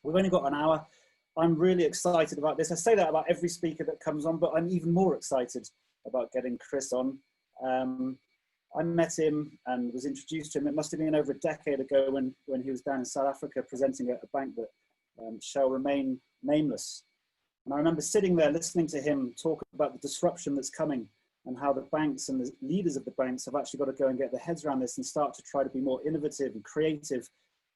We've only got an hour. I'm really excited about this. I say that about every speaker that comes on, but I'm even more excited about getting Chris on. I met him and was introduced to him. It must have been over a decade ago when he was down in South Africa presenting at a bank that shall remain nameless. And I remember sitting there listening to him talk about the disruption that's coming and how the banks and the leaders of the banks have actually got to go and get their heads around this and start to try to be more innovative and creative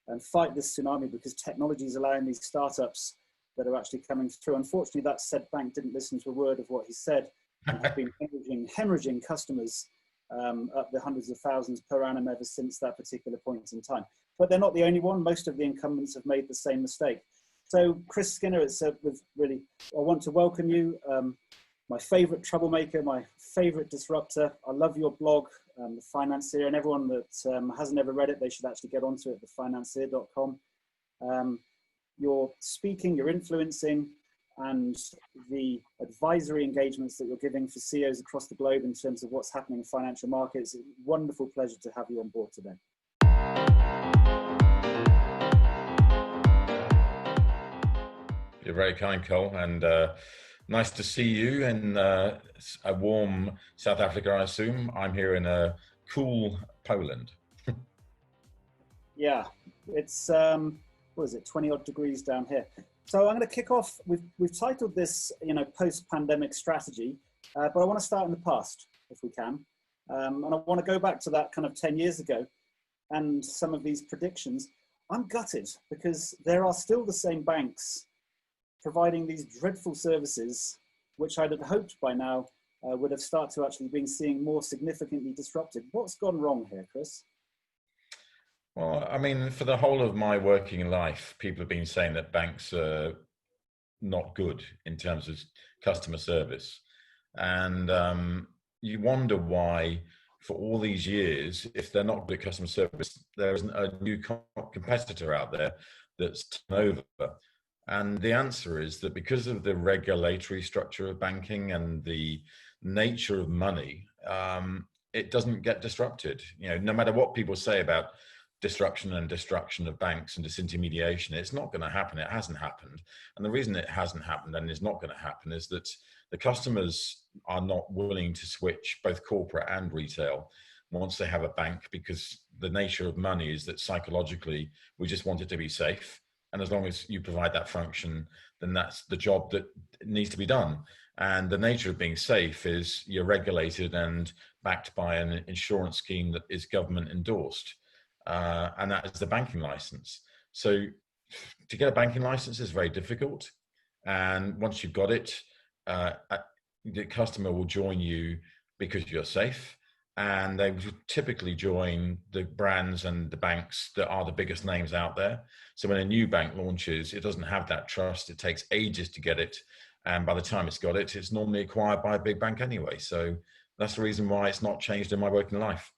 and fight this tsunami, because technology is allowing these startups that are actually coming through. Unfortunately, that said bank didn't listen to a word of what he said and have been hemorrhaging customers up the hundreds of thousands per annum ever since that particular point in time. But they're not the only one. Most of the incumbents have made the same mistake. So Chris Skinner, I want to welcome you. My favorite troublemaker, my favorite disruptor. I love your blog, The Financier, and everyone that hasn't ever read it, they should actually get onto it, thefinancier.com. You're speaking, you're influencing, and the advisory engagements that you're giving for CEOs across the globe in terms of what's happening in financial markets. It's a wonderful pleasure to have you on board today. You're very kind, Cole, and nice to see you in a warm South Africa, I assume. I'm here in a cool Poland. Yeah, it's, what is it, 20 odd degrees down here. So I'm going to kick off, we've titled this, post-pandemic strategy, but I want to start in the past, if we can. And I want to go back to that kind of 10 years ago and some of these predictions. I'm gutted because there are still the same banks providing these dreadful services, which I'd have hoped by now would have started to actually been seeing more significantly disrupted. What's gone wrong here, Chris? Well, I mean, for the whole of my working life, people have been saying that banks are not good in terms of customer service. And you wonder why, for all these years, if they're not good at customer service, there isn't a new competitor out there that's taken over. And the answer is that because of the regulatory structure of banking and the nature of money, it doesn't get disrupted. No matter what people say about disruption and destruction of banks and disintermediation, it's not going to happen. It hasn't happened. And the reason it hasn't happened and is not going to happen is that the customers are not willing to switch, both corporate and retail, once they have a bank, because the nature of money is that psychologically we just want it to be safe. And as long as you provide that function, then that's the job that needs to be done. And the nature of being safe is you're regulated and backed by an insurance scheme that is government endorsed. And that is the banking license. So to get a banking license is very difficult. And once you've got it, the customer will join you because you're safe. And they would typically join the brands and the banks that are the biggest names out there. So when a new bank launches, it doesn't have that trust. It takes ages to get it. And by the time it's got it, it's normally acquired by a big bank anyway. So that's the reason why it's not changed in my working life.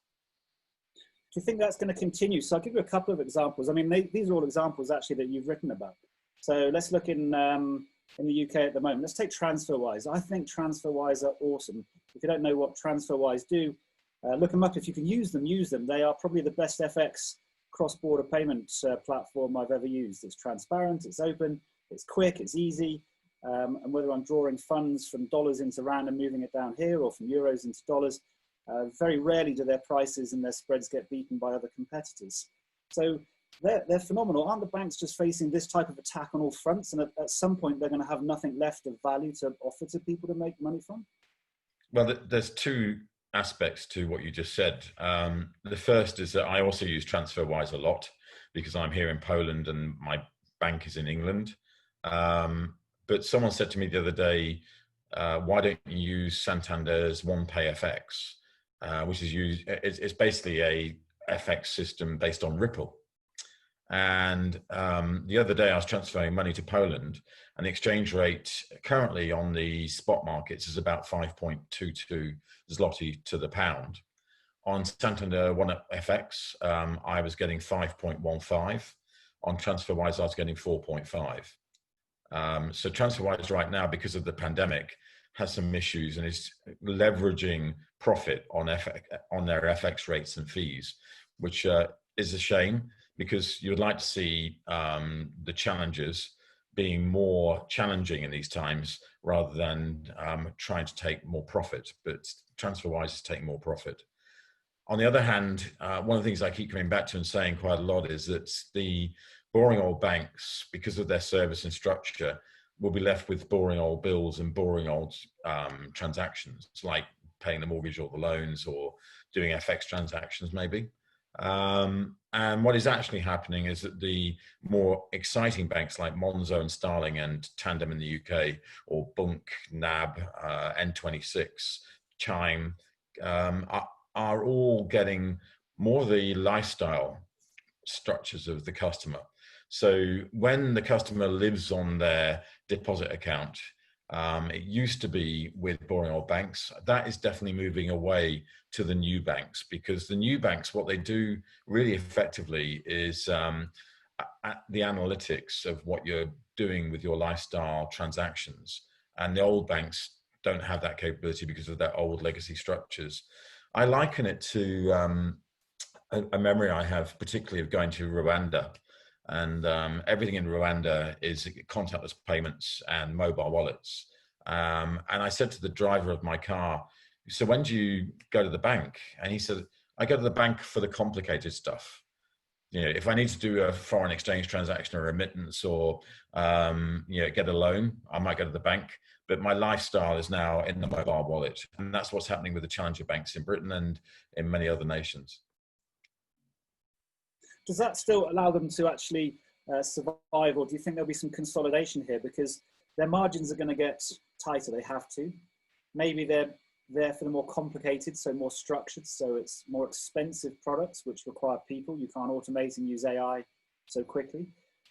Do you think that's going to continue? So I'll give you a couple of examples. I mean, these are all examples actually that you've written about. So let's look in the UK at the moment. Let's take TransferWise. I think TransferWise are awesome. If you don't know what TransferWise do, look them up. If you can use them, use them. They are probably the best FX cross-border payment platform I've ever used. It's transparent, it's open, it's quick, it's easy. And whether I'm drawing funds from dollars into rand and moving it down here, or from euros into dollars, very rarely do their prices and their spreads get beaten by other competitors. So they're phenomenal. Aren't the banks just facing this type of attack on all fronts? And at some point, they're going to have nothing left of value to offer to people to make money from? Well, there's two aspects to what you just said. The first is that I also use TransferWise a lot because I'm here in Poland and my bank is in England. But someone said to me the other day, why don't you use Santander's OnePayFX, which is it's basically a FX system based on Ripple. And the other day I was transferring money to Poland, and the exchange rate currently on the spot markets is about 5.22 zloty to the pound. On Santander OneFX, I was getting 5.15. On TransferWise, I was getting 4.5. So TransferWise right now, because of the pandemic, has some issues and is leveraging profit on their FX rates and fees, which is a shame because you would like to see the challenges being more challenging in these times rather than trying to take more profit, but TransferWise is taking more profit. On the other hand, one of the things I keep coming back to and saying quite a lot is that the boring old banks, because of their service and structure, will be left with boring old bills and boring old transactions, like paying the mortgage or the loans or doing FX transactions maybe. And what is actually happening is that the more exciting banks like Monzo and Starling and Tandem in the UK, or Bunk, NAB, N26, Chime, are all getting more of the lifestyle structures of the customer. So when the customer lives on their deposit account, it used to be with boring old banks. That is definitely moving away to the new banks, because the new banks, what they do really effectively is at the analytics of what you're doing with your lifestyle transactions. And the old banks don't have that capability because of their old legacy structures. I liken it to a memory I have, particularly of going to Rwanda. And everything in Rwanda is contactless payments and mobile wallets. And I said to the driver of my car, so when do you go to the bank? And he said, I go to the bank for the complicated stuff. You know, if I need to do a foreign exchange transaction or remittance or get a loan, I might go to the bank. But my lifestyle is now in the mobile wallet. And that's what's happening with the challenger banks in Britain and in many other nations. Does that still allow them to actually survive, or do you think there'll be some consolidation here? Because their margins are going to get tighter, they have to. Maybe they're there for the more complicated, so more structured, so it's more expensive products which require people. You can't automate and use AI so quickly.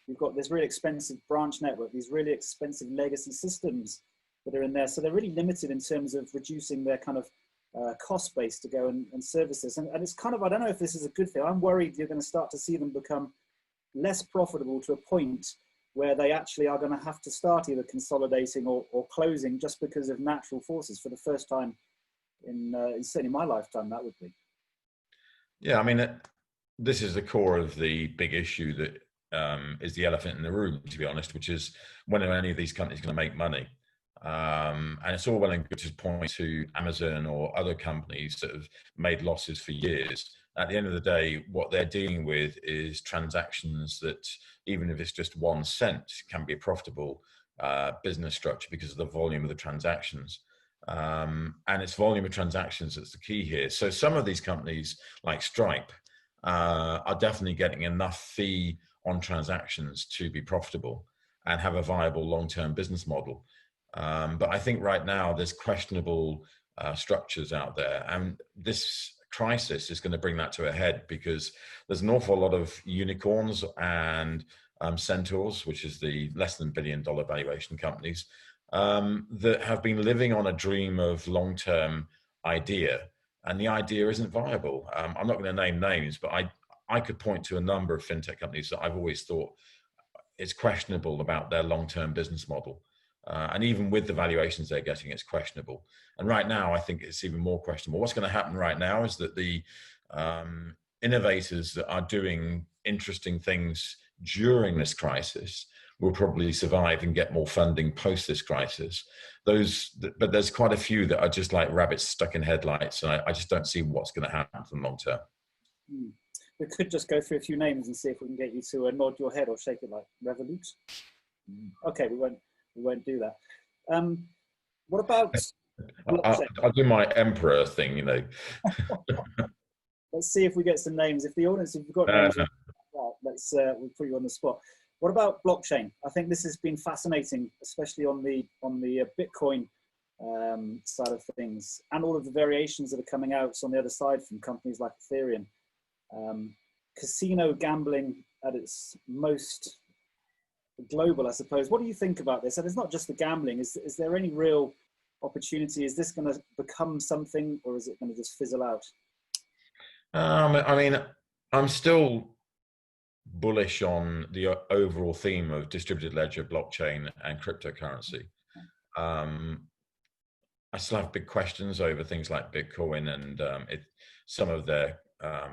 You've got this really expensive branch network, these really expensive legacy systems that are in there. So they're really limited in terms of reducing their kind of cost base to go and service this. And it's kind of, I don't know if this is a good thing. I'm worried you're going to start to see them become less profitable to a point where they actually are going to have to start either consolidating or closing just because of natural forces for the first time in certainly my lifetime, that would be. Yeah, I mean, this is the core of the big issue that is the elephant in the room, to be honest, which is when are any of these companies going to make money? And it's all well and good to point to Amazon or other companies that have made losses for years. At the end of the day, what they're dealing with is transactions that, even if it's just 1 cent, can be a profitable business structure because of the volume of the transactions. And it's volume of transactions that's the key here. So some of these companies, like Stripe, are definitely getting enough fee on transactions to be profitable and have a viable long-term business model. But I think right now there's questionable structures out there, and this crisis is going to bring that to a head, because there's an awful lot of unicorns and centaurs, which is the less than $1 billion valuation companies, that have been living on a dream of long-term idea, and the idea isn't viable. I'm not going to name names, but I could point to a number of fintech companies that I've always thought it's questionable about their long-term business model. And even with the valuations they're getting, it's questionable. And right now, I think it's even more questionable. What's going to happen right now is that the innovators that are doing interesting things during this crisis will probably survive and get more funding post this crisis. But there's quite a few that are just like rabbits stuck in headlights, and I just don't see what's going to happen for the long term. We could just go through a few names and see if we can get you to nod your head or shake it like Revolut. Okay, we won't do that. What about? I'll do my emperor thing, you know. Let's see if we get some names. If the audience, if you've got names, let's we'll put you on the spot. What about blockchain? I think this has been fascinating, especially on the Bitcoin side of things, and all of the variations that are coming out on the other side from companies like Ethereum. Casino gambling at its most global, I suppose. What do you think about this? And it's not just the gambling. Is there any real opportunity? Is this going to become something, or is it going to just fizzle out? I mean, I'm still bullish on the overall theme of distributed ledger, blockchain, and cryptocurrency. I still have big questions over things like Bitcoin and some of their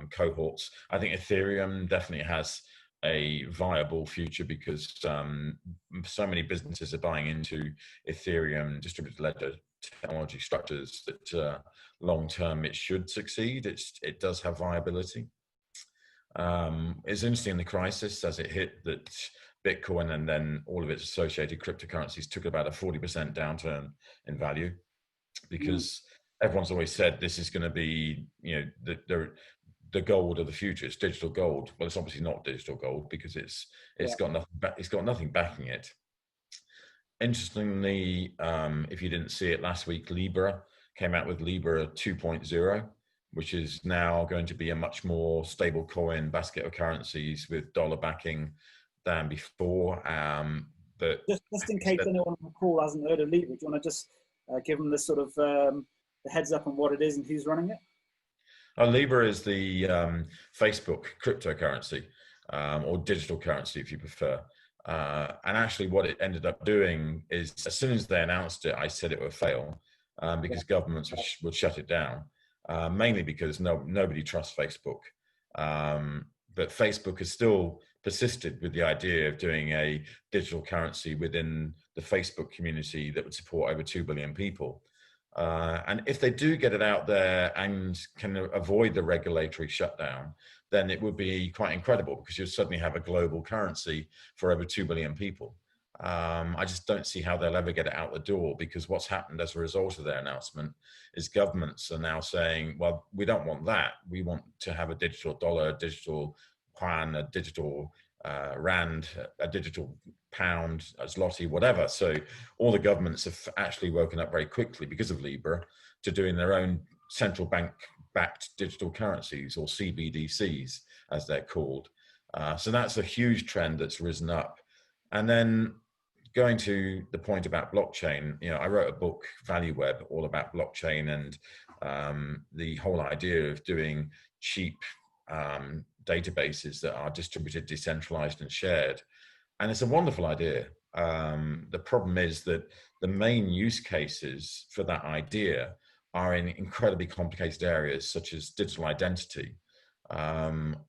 cohorts. I think Ethereum definitely has a viable future because so many businesses are buying into Ethereum distributed ledger technology structures that long term it should succeed. It does have viability. It's interesting in the crisis as it hit that Bitcoin and then all of its associated cryptocurrencies took about a 40% downturn in value, because everyone's always said this is going to be, the gold of the future. It's digital gold. Well, it's obviously not digital gold because it's got nothing. It's got nothing backing it. Interestingly, if you didn't see it last week, Libra came out with Libra 2.0, which is now going to be a much more stable coin basket of currencies with dollar backing than before. But just in case anyone on the call hasn't heard of Libra, do you want to just give them the sort of the heads up on what it is and who's running it? Libra is the Facebook cryptocurrency, or digital currency if you prefer. And actually what it ended up doing is, as soon as they announced it, I said it would fail because governments would shut it down, mainly because nobody trusts Facebook. But Facebook has still persisted with the idea of doing a digital currency within the Facebook community that would support over 2 billion people. And if they do get it out there and can avoid the regulatory shutdown, then it would be quite incredible because you'd suddenly have a global currency for over 2 billion people. I just don't see how they'll ever get it out the door, because what's happened as a result of their announcement is governments are now saying, well, we don't want that. We want to have a digital dollar, a digital yuan, a digital rand, a digital pound, a zloty, whatever. So all the governments have actually woken up very quickly because of Libra to doing their own central bank backed digital currencies, or CBDCs as they're called. So that's a huge trend that's risen up. And then going to the point about blockchain, I wrote a book, Value Web, all about blockchain and the whole idea of doing cheap databases that are distributed, decentralized, and shared. And it's a wonderful idea. The problem is that the main use cases for that idea are in incredibly complicated areas such as digital identity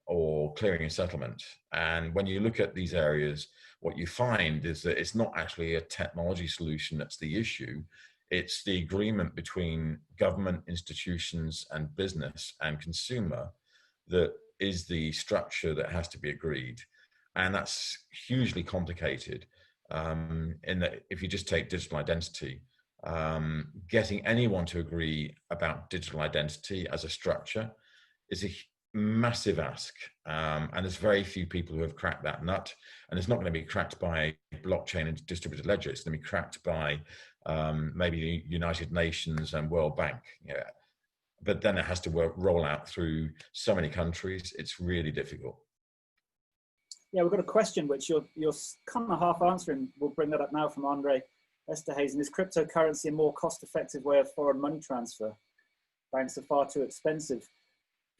or clearing and settlement. And when you look at these areas, what you find is that it's not actually a technology solution that's the issue. It's the agreement between government, institutions, and business and consumer that is the structure that has to be agreed. And that's hugely complicated. In that, if you just take digital identity, getting anyone to agree about digital identity as a structure is a massive ask. And there's very few people who have cracked that nut. And it's not going to be cracked by blockchain and distributed ledger. It's going to be cracked by maybe the United Nations and World Bank. But then it has to roll out through so many countries. It's really difficult. Yeah, we've got a question which you're kind of half answering. We'll bring that up now from Andre Esterhazen. Is cryptocurrency a more cost-effective way of foreign money transfer? Banks are far too expensive. Do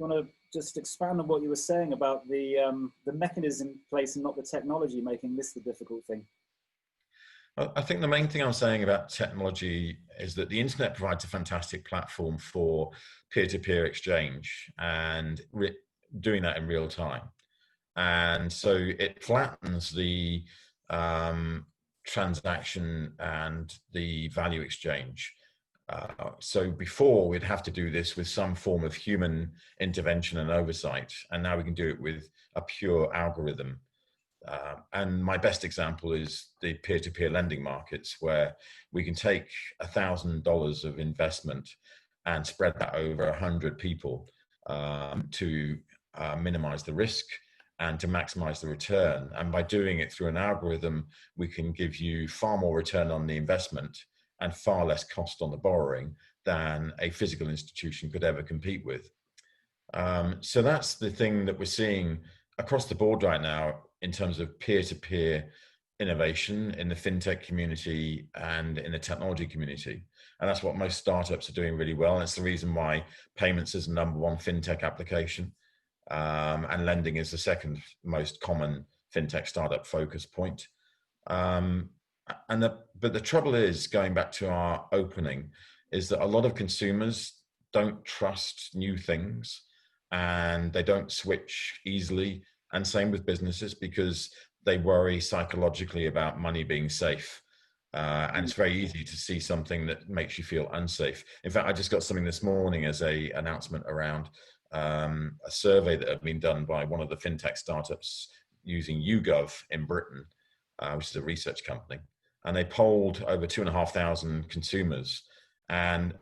you want to just expand on what you were saying about the mechanism in place and not the technology making this the difficult thing? Well, I think the main thing I'm saying about technology is that the internet provides a fantastic platform for peer-to-peer exchange and doing that in real time. And so it flattens the transaction and the value exchange. So before we'd have to do this with some form of human intervention and oversight, and now we can do it with a pure algorithm. And my best example is the peer-to-peer lending markets, where we can take $1,000 of investment and spread that over 100 people to minimize the risk and to maximize the return. And by doing it through an algorithm, we can give you far more return on the investment and far less cost on the borrowing than a physical institution could ever compete with. So that's the thing that we're seeing across the board right now in terms of peer-to-peer innovation in the fintech community and in the technology community. And that's what most startups are doing really well. And it's the reason why payments is the #1 fintech application. And lending is the second most common fintech startup focus point. But the trouble is, going back to our opening, is that a lot of consumers don't trust new things. and they don't switch easily. And same with businesses, because they worry psychologically about money being safe. And it's very easy to see something that makes you feel unsafe. In fact, I just got something this morning as a announcement around a survey that had been done by one of the fintech startups using YouGov in Britain, which is a research company. And they polled over 2,500 consumers. And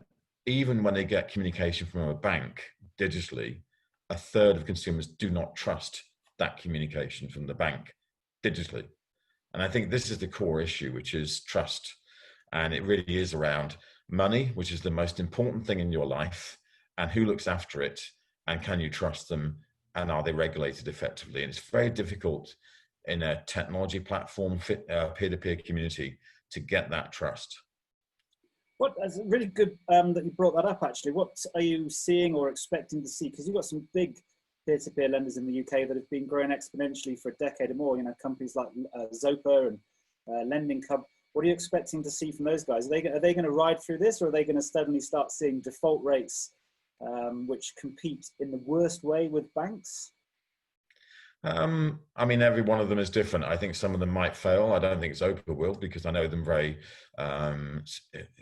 even when they get communication from a bank digitally, a third of consumers do not trust that communication from the bank digitally. And I think this is the core issue, which is trust. And it really is around money, which is the most important thing in your life, and who looks after it, and can you trust them, and are they regulated effectively? And it's very difficult in a technology platform, peer-to-peer community, to get that trust. That's really good that you brought that up, actually. What are you seeing or expecting to see? Because you've got some big peer-to-peer lenders in the UK that have been growing exponentially for a decade or more, you know, companies like Zopa and Lending Cub. What are you expecting to see from those guys? Are they going to ride through this, or are they going to suddenly start seeing default rates which compete in the worst way with banks? I mean, every one of them is different. I think some of them might fail. I don't think Zopa will, because I know them very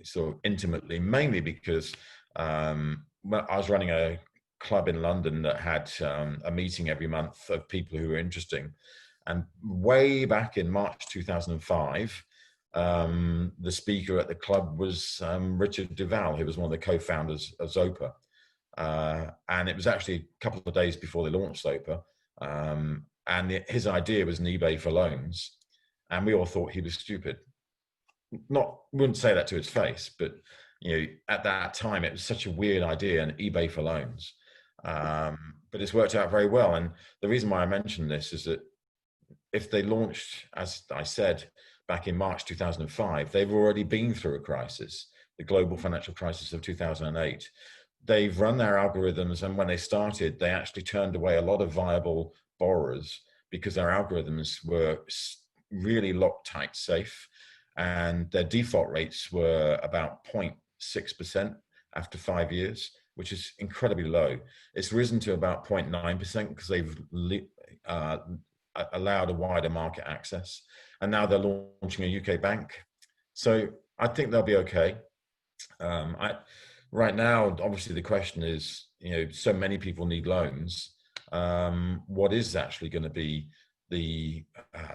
sort of intimately, mainly because I was running a club in London that had a meeting every month of people who were interesting. And way back in March 2005, the speaker at the club was Richard Duval, who was one of the co-founders of Zopa. And it was actually a couple of days before they launched Zopa. And his idea was an eBay for loans. And we all thought he was stupid. Wouldn't say that to his face, but you know, at that time, it was such a weird idea, an eBay for loans. But it's worked out very well. And the reason why I mention this is that if they launched, as I said, back in March 2005, they've already been through a crisis, the global financial crisis of 2008. They've run their algorithms, and when they started, they actually turned away a lot of viable borrowers because their algorithms were really Loctite safe, and their default rates were about 0.6% after 5 years, which is incredibly low. It's risen to about 0.9% because they've allowed a wider market access, and now they're launching a UK bank. So I think they'll be okay. Right now, obviously, the question is, you know, so many people need loans. What is actually going to be the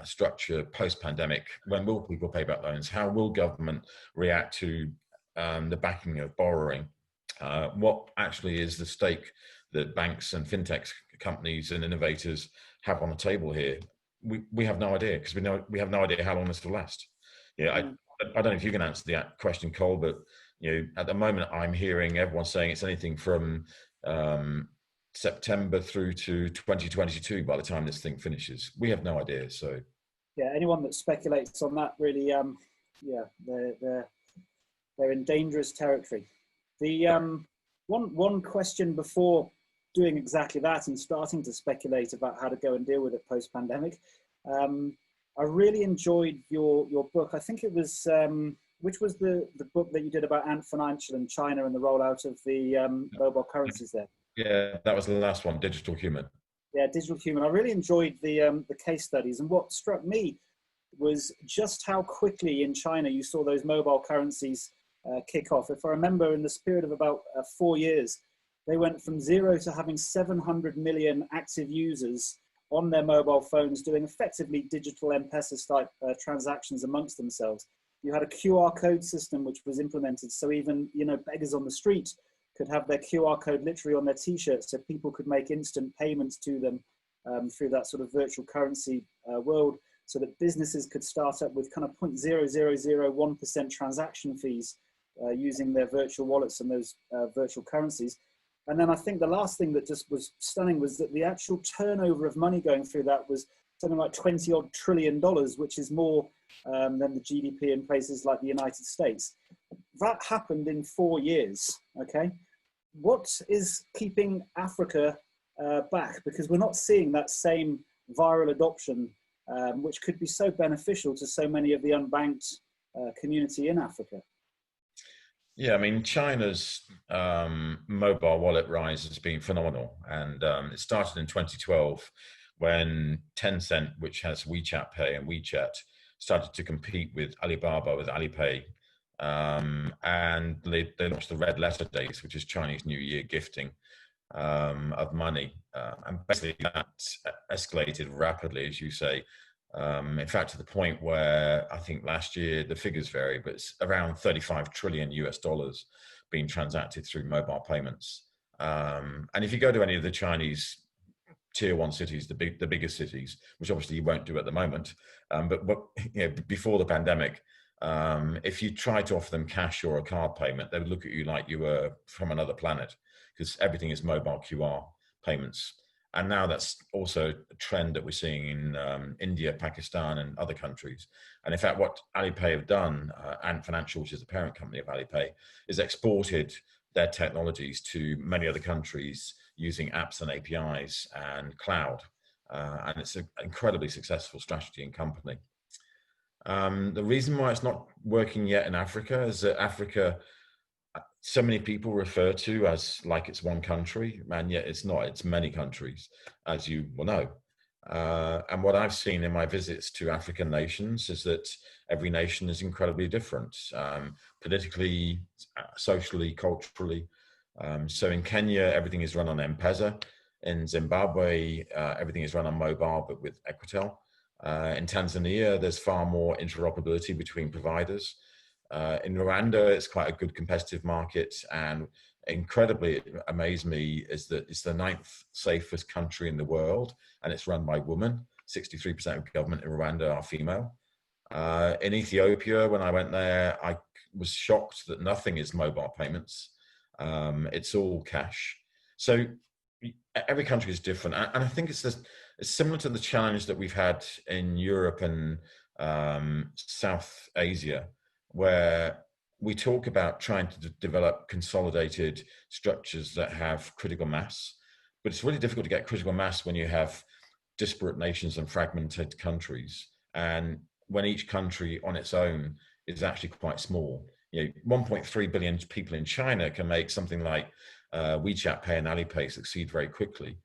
structure post-pandemic? When will people pay back loans? How will government react to the backing of borrowing? What actually is the stake that banks and fintech companies and innovators have on the table here? We have no idea, because we have no idea how long this will last. Yeah, I don't know if you can answer that question, Cole, but you know, at the moment, I'm hearing everyone saying it's anything from September through to 2022 by the time this thing finishes. We have no idea. So, yeah, anyone that speculates on that really, yeah, they're in dangerous territory. The one question before doing exactly that and starting to speculate about how to go and deal with it post-pandemic, I really enjoyed your book. I think it was. Which was the book that you did about Ant Financial and China and the rollout of the mobile currencies there? Yeah, that was the last one, Digital Human. Yeah, Digital Human. I really enjoyed the case studies, and what struck me was just how quickly in China you saw those mobile currencies kick off. If I remember, in the spirit of about 4 years, they went from zero to having 700 million active users on their mobile phones doing effectively digital M-Pesa type transactions amongst themselves. You had a QR code system which was implemented, so even, you know, beggars on the street could have their QR code literally on their t-shirts, so people could make instant payments to them through that sort of virtual currency world, so that businesses could start up with kind of 0.0001% transaction fees using their virtual wallets and those virtual currencies. And then I think the last thing that just was stunning was that the actual turnover of money going through that was something like $20-odd trillion, which is more than the GDP in places like the United States. That happened in 4 years, okay? What is keeping Africa back? Because we're not seeing that same viral adoption, which could be so beneficial to so many of the unbanked community in Africa. Yeah, I mean, China's mobile wallet rise has been phenomenal. And it started in 2012 when Tencent, which has WeChat Pay and WeChat, started to compete with Alibaba with Alipay. And they launched the Red Letter Days, which is Chinese New Year gifting of money. And basically that escalated rapidly, as you say. In fact, to the point where I think last year, the figures vary, but it's around 35 trillion US dollars being transacted through mobile payments. And if you go to any of the Chinese tier one cities, the biggest cities, which obviously you won't do at the moment, but you know, before the pandemic, if you tried to offer them cash or a card payment, they would look at you like you were from another planet, because everything is mobile QR payments. And now that's also a trend that we're seeing in India, Pakistan, and other countries. And in fact, what Alipay have done, Ant Financial, which is the parent company of Alipay, is exported their technologies to many other countries using apps and APIs and cloud. And it's an incredibly successful strategy and company. The reason why it's not working yet in Africa is that Africa, so many people refer to as like it's one country, and yet it's not. It's many countries, as you will know. And what I've seen in my visits to African nations is that every nation is incredibly different, politically, socially, culturally. So in Kenya, everything is run on M-Pesa. In Zimbabwe, everything is run on mobile, but with Equitel. In Tanzania, there's far more interoperability between providers. In Rwanda, it's quite a good competitive market, and incredibly amazed me is that it's the ninth safest country in the world, and it's run by women. 63% of government in Rwanda are female. In Ethiopia, when I went there, I was shocked that nothing is mobile payments. It's all cash. So every country is different, and I think it's similar to the challenge that we've had in Europe and South Asia, where we talk about trying to develop consolidated structures that have critical mass, but it's really difficult to get critical mass when you have disparate nations and fragmented countries, and when each country on its own is actually quite small. You know, 1.3 billion people in China can make something like WeChat Pay and Alipay succeed very quickly.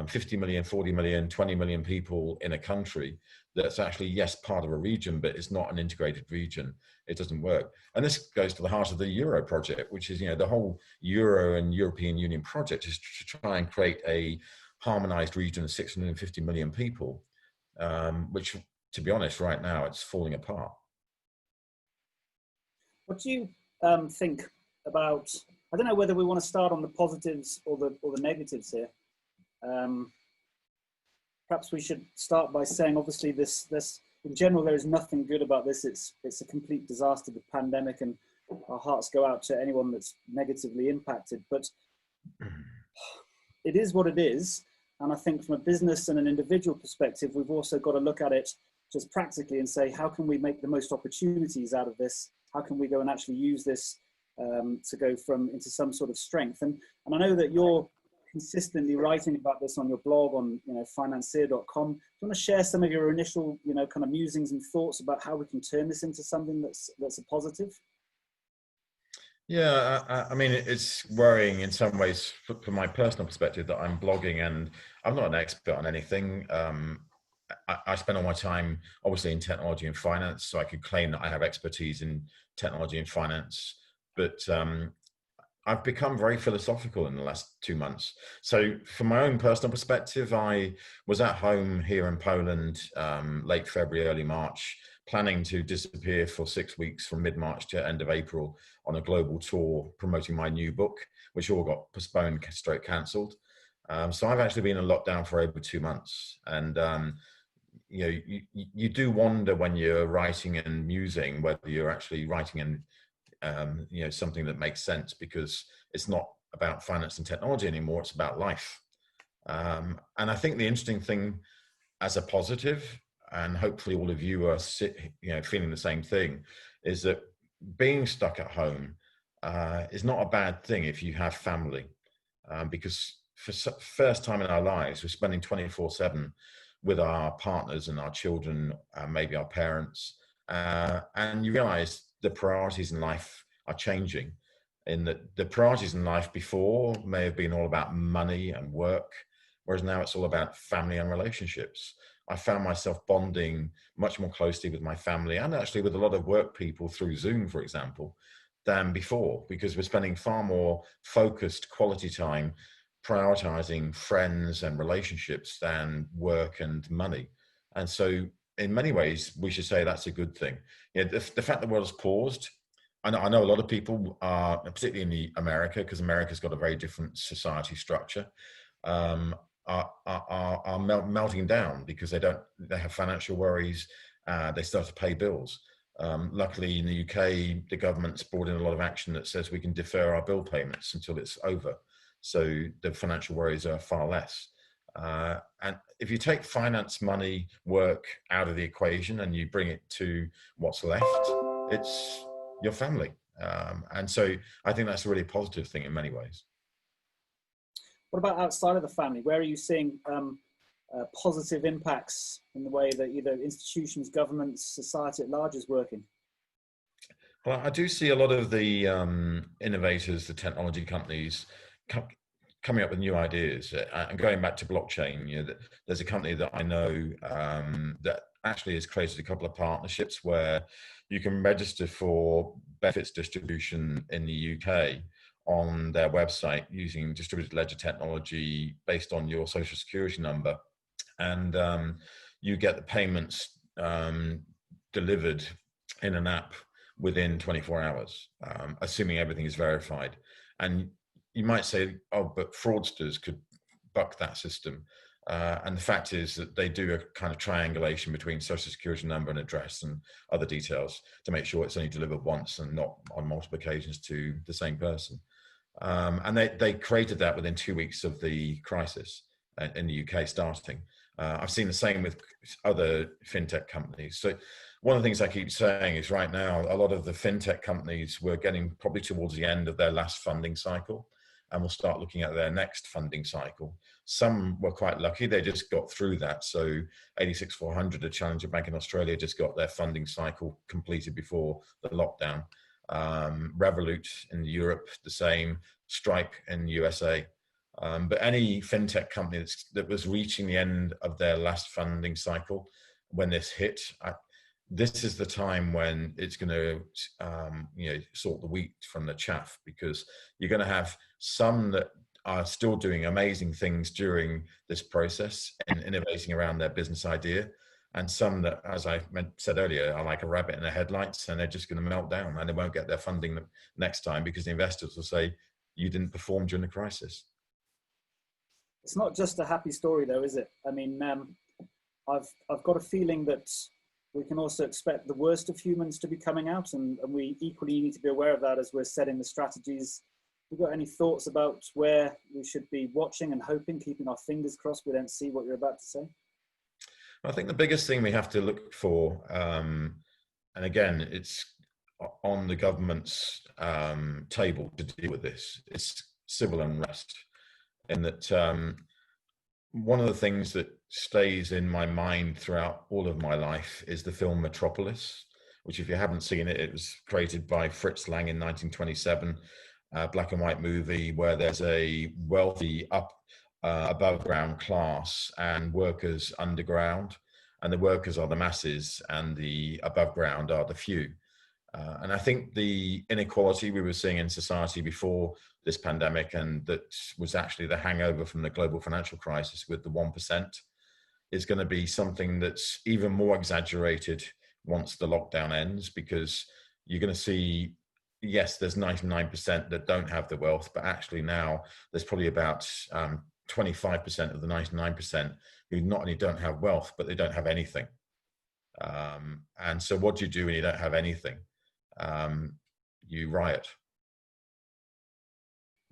50 million, 40 million, 20 million people in a country that's actually, yes, part of a region, but it's not an integrated region. It doesn't work. And this goes to the heart of the Euro project, which is, you know, the whole Euro and European Union project is to try and create a harmonized region of 650 million people, which, to be honest, right now, it's falling apart. What do you think about, I don't know whether we want to start on the positives or the negatives here. Perhaps we should start by saying, obviously, this in general, there is nothing good about this. It's a complete disaster, the pandemic, and our hearts go out to anyone that's negatively impacted. But it is what it is. And I think from a business and an individual perspective, we've also got to look at it just practically and say, how can we make the most opportunities out of this? How can we go and actually use this to go into some sort of strength? And I know that you're consistently writing about this on your blog on financier.com. Do you want to share some of your initial kind of musings and thoughts about how we can turn this into something that's a positive? Yeah, I mean, it's worrying in some ways from my personal perspective that I'm blogging and I'm not an expert on anything. I spend all my time obviously in technology and finance, so I could claim that I have expertise in technology and finance, but I've become very philosophical in the last 2 months. So from my own personal perspective, I was at home here in Poland, late February, early March, planning to disappear for 6 weeks from mid-March to end of April on a global tour promoting my new book, which all got postponed, stroke cancelled. So I've actually been in lockdown for over 2 months. And you do wonder when you're writing and musing whether you're actually writing and something that makes sense, because it's not about finance and technology anymore, it's about life. And I think the interesting thing as a positive, and hopefully all of you are feeling the same thing, is that being stuck at home is not a bad thing if you have family, because for the first time in our lives, we're spending 24/7 with our partners and our children, maybe our parents, and you realize the priorities in life are changing. in that the priorities in life before may have been all about money and work, whereas now it's all about family and relationships. I found myself bonding much more closely with my family and actually with a lot of work people through Zoom, for example, than before, because we're spending far more focused quality time prioritizing friends and relationships than work and money. And so in many ways, we should say that's a good thing. The fact the world has paused, I know a lot of people are, particularly in the America, because America's got a very different society structure, um, are melting down because they have financial worries. They start to pay bills. Luckily, in the UK, the government's brought in a lot of action that says we can defer our bill payments until it's over. So the financial worries are far less. And if you take finance, money, work out of the equation and you bring it to what's left, it's your family. And so I think that's a really positive thing in many ways. What about outside of the family? Where are you seeing positive impacts in the way that either institutions, governments, society at large is working? Well, I do see a lot of the innovators, the technology companies, coming up with new ideas. And going back to blockchain, there's a company that I know that actually has created a couple of partnerships where you can register for benefits distribution in the UK on their website using distributed ledger technology based on your social security number. And you get the payments delivered in an app within 24 hours, assuming everything is verified. And you might say, oh, but fraudsters could buck that system. And the fact is that they do a kind of triangulation between social security number and address and other details to make sure it's only delivered once and not on multiple occasions to the same person. And they created that within 2 weeks of the crisis in the UK starting. I've seen the same with other fintech companies. So one of the things I keep saying is right now, a lot of the fintech companies were getting probably towards the end of their last funding cycle and will start looking at their next funding cycle. Some were quite lucky. They just got through that. So 86400, a challenger bank in Australia, just got their funding cycle completed before the lockdown. Revolut in Europe, the same. Stripe in USA. But any fintech company that was reaching the end of their last funding cycle when this hit, this is the time when it's going to sort the wheat from the chaff, because you're going to have some that are still doing amazing things during this process and innovating around their business idea, and some that, as I said earlier, are like a rabbit in the headlights and they're just going to melt down and they won't get their funding the next time because the investors will say, you didn't perform during the crisis. It's not just a happy story though, is it? I mean, I've got a feeling that we can also expect the worst of humans to be coming out, and we equally need to be aware of that as we're setting the strategies. Have you got any thoughts about where we should be watching and hoping, keeping our fingers crossed we don't see what you're about to say? I think the biggest thing we have to look for, and again, it's on the government's table to deal with this, it's civil unrest. In that one of the things that stays in my mind throughout all of my life is the film Metropolis, which, if you haven't seen it, it was created by Fritz Lang in 1927, black and white movie where there's a wealthy above ground class and workers underground, and the workers are the masses and the above ground are the few. And I think the inequality we were seeing in society before this pandemic, and that was actually the hangover from the global financial crisis with the 1%, is going to be something that's even more exaggerated once the lockdown ends, because you're going to see, yes, there's 99% that don't have the wealth, but actually now there's probably about 25% of the 99% who not only don't have wealth, but they don't have anything. And so what do you do when you don't have anything? You riot.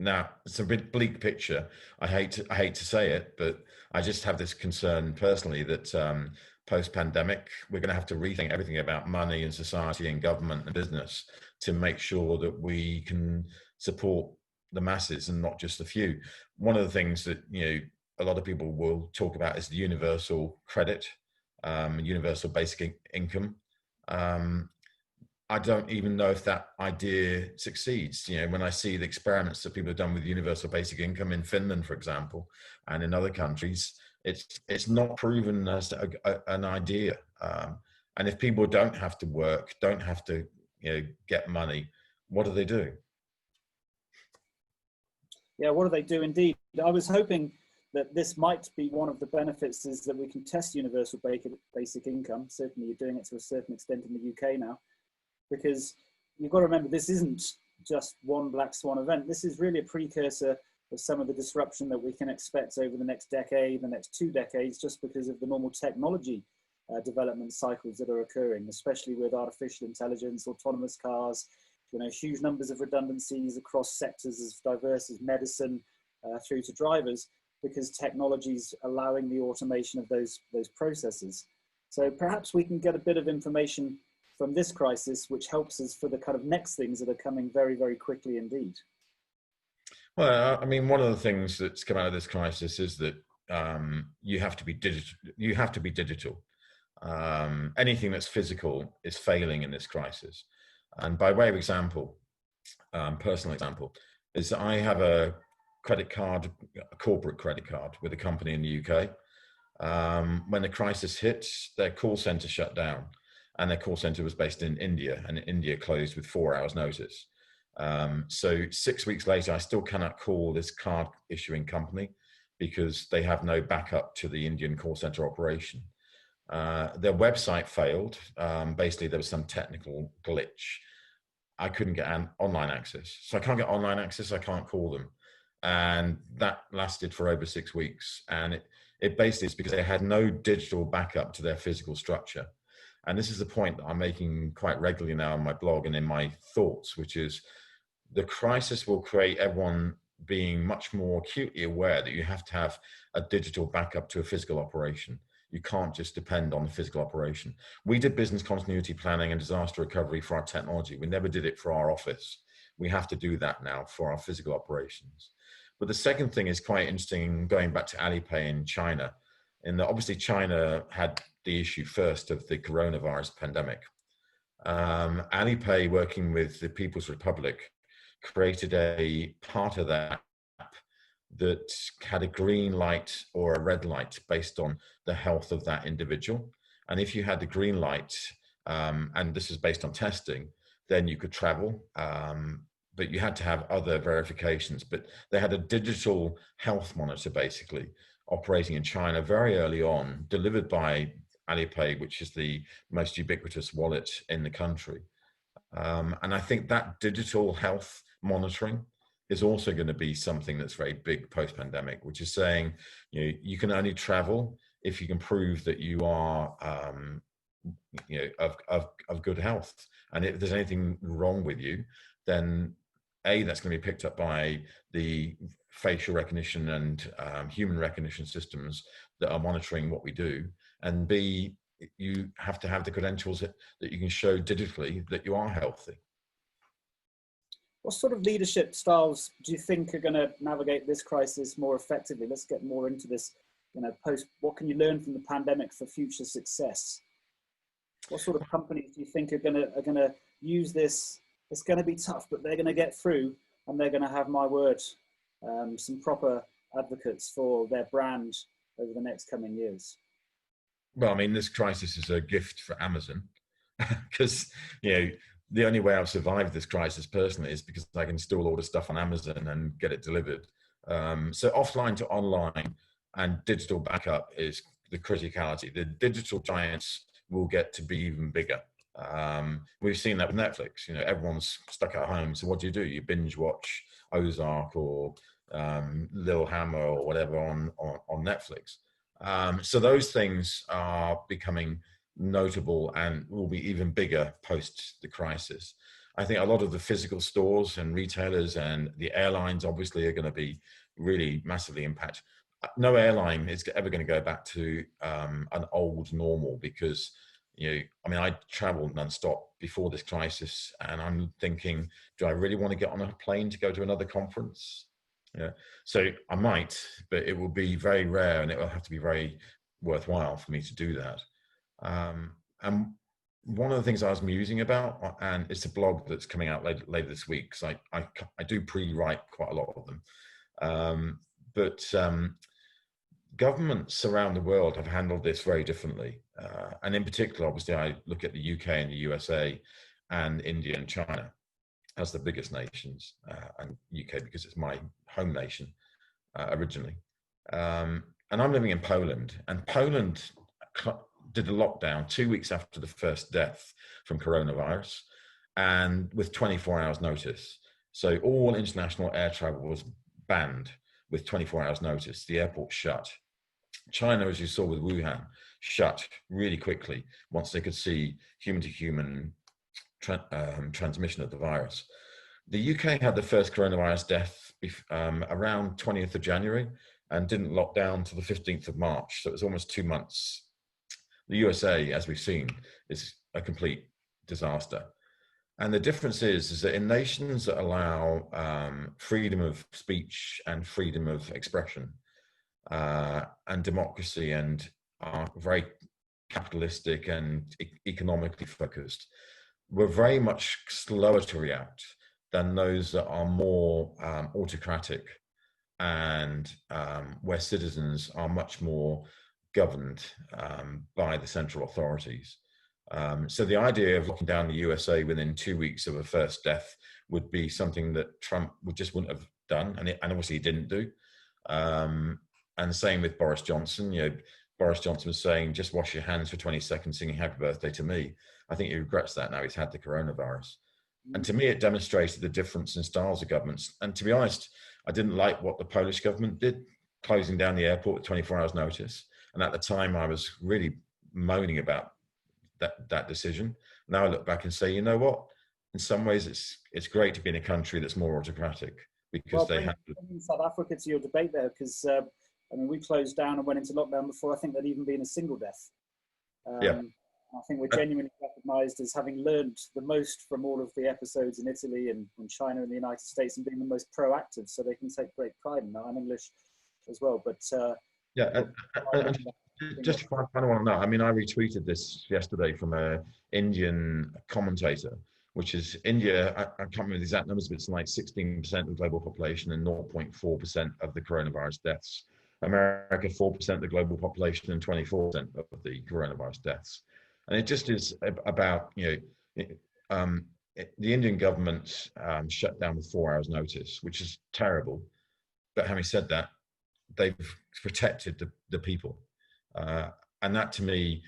Now, it's a bit bleak picture. I hate to say it, but I just have this concern personally that post-pandemic, we're going to have to rethink everything about money and society and government and business to make sure that we can support the masses and not just a few. One of the things that a lot of people will talk about is the universal credit, universal basic income. I don't even know if that idea succeeds. You know, when I see the experiments that people have done with universal basic income in Finland, for example, and in other countries, it's not proven as an idea. And if people don't have to work, don't have to, you know, get money, what do they do? Yeah, what do they do indeed? I was hoping that this might be one of the benefits, is that we can test universal basic income. Certainly you're doing it to a certain extent in the UK now, because you've got to remember, this isn't just one black swan event. This is really a precursor of some of the disruption that we can expect over the next decade, the next 2 decades, just because of the normal technology development cycles that are occurring, especially with artificial intelligence, autonomous cars, you know, huge numbers of redundancies across sectors as diverse as medicine through to drivers, because technology's allowing the automation of those processes. So perhaps we can get a bit of information from this crisis, which helps us for the kind of next things that are coming very, very quickly indeed. Well, I mean, one of the things that's come out of this crisis is that you have to be digital. You have to be digital. Anything that's physical is failing in this crisis. And by way of example, personal example, is I have a credit card, a corporate credit card with a company in the UK. When the crisis hit, their call center shut down, and their call center was based in India, and India closed with 4 hours notice. So 6 weeks later, I still cannot call this card issuing company because they have no backup to the Indian call center operation. Their website failed. Basically, there was some technical glitch. I couldn't get online access. So I can't get online access, I can't call them. And that lasted for over 6 weeks. And it basically is because they had no digital backup to their physical structure. And this is the point that I'm making quite regularly now on my blog and in my thoughts, which is the crisis will create everyone being much more acutely aware that you have to have a digital backup to a physical operation. You can't just depend on the physical operation. We did business continuity planning and disaster recovery for our technology. We never did it for our office. We have to do that now for our physical operations. But the second thing is quite interesting, going back to Alipay in China. And obviously China had the issue first of the coronavirus pandemic. Alipay, working with the People's Republic, created a part of that app that had a green light or a red light based on the health of that individual. And if you had the green light, and this is based on testing, then you could travel, but you had to have other verifications. But they had a digital health monitor basically operating in China very early on, delivered by Alipay, which is the most ubiquitous wallet in the country. And I think that digital health monitoring is also going to be something that's very big post-pandemic, which is saying, you know, you can only travel if you can prove that you are, you know, of good health. And if there's anything wrong with you, then that's going to be picked up by the facial recognition and human recognition systems that are monitoring what we do. And B, you have to have the credentials that you can show digitally that you are healthy. What sort of leadership styles do you think are going to navigate this crisis more effectively? Let's get more into this, you know, what can you learn from the pandemic for future success? What sort of companies do you think are going to use this? It's going to be tough, but they're going to get through, and they're going to have my word, some proper advocates for their brand over the next coming years. Well, I mean, this crisis is a gift for Amazon because, you know, the only way I've survived this crisis personally is because I can still order stuff on Amazon and get it delivered. So offline to online and digital backup is the criticality. The digital giants will get to be even bigger. We've seen that with Netflix. You know, everyone's stuck at home. So what do? You binge watch Ozark or Lilyhammer or whatever on Netflix. So those things are becoming notable and will be even bigger post the crisis. I think a lot of the physical stores and retailers and the airlines obviously are going to be really massively impacted. No airline is ever going to go back to an old normal because, you know, I mean, I traveled nonstop before this crisis, and I'm thinking, do I really want to get on a plane to go to another conference? Yeah, so I might, but it will be very rare, and it will have to be very worthwhile for me to do that. And one of the things I was musing about, and it's a blog that's coming out later this week, because I do pre-write quite a lot of them. But governments around the world have handled this very differently. And in particular, obviously, I look at the UK and the USA and India and China as the biggest nations, and UK because it's my home nation originally. And I'm living in Poland, and Poland did a lockdown 2 weeks after the first death from coronavirus, and with 24 hours notice. So all international air travel was banned with 24 hours notice. The airport shut. China, as you saw with Wuhan, shut really quickly once they could see human-to-human transmission of the virus. The UK had the first coronavirus death around 20th of January and didn't lock down until the 15th of March. So it was almost 2 months. The USA, as we've seen, is a complete disaster. And the difference is that in nations that allow freedom of speech and freedom of expression and democracy and are very capitalistic and economically focused, we're very much slower to react than those that are more autocratic and where citizens are much more governed by the central authorities. So the idea of locking down the USA within 2 weeks of a first death would be something that Trump wouldn't have done, and obviously he didn't do. And same with Boris Johnson. You know, Boris Johnson was saying, just wash your hands for 20 seconds singing happy birthday to me. I think he regrets that now he's had the coronavirus. And to me, it demonstrated the difference in styles of governments. And to be honest, I didn't like what the Polish government did, closing down the airport with 24 hours notice. And at the time, I was really moaning about that decision. Now I look back and say, you know what? In some ways, it's great to be in a country that's more autocratic, because they have in South Africa to your debate there, because I mean, we closed down and went into lockdown before I think there'd even been a single death. Yeah. I think we're genuinely recognised as having learned the most from all of the episodes in Italy and China and the United States, and being the most proactive, so they can take great pride in that. I'm English as well, but yeah. And just I kind of want to know. I mean, I retweeted this yesterday from an Indian commentator, which is India. I can't remember the exact numbers, but it's like 16% of the global population and 0.4% of the coronavirus deaths. America, 4% of the global population and 24% of the coronavirus deaths. And it just is about, you know, the Indian government shut down with 4 hours notice, which is terrible. But having said that, they've protected the people. And that, to me,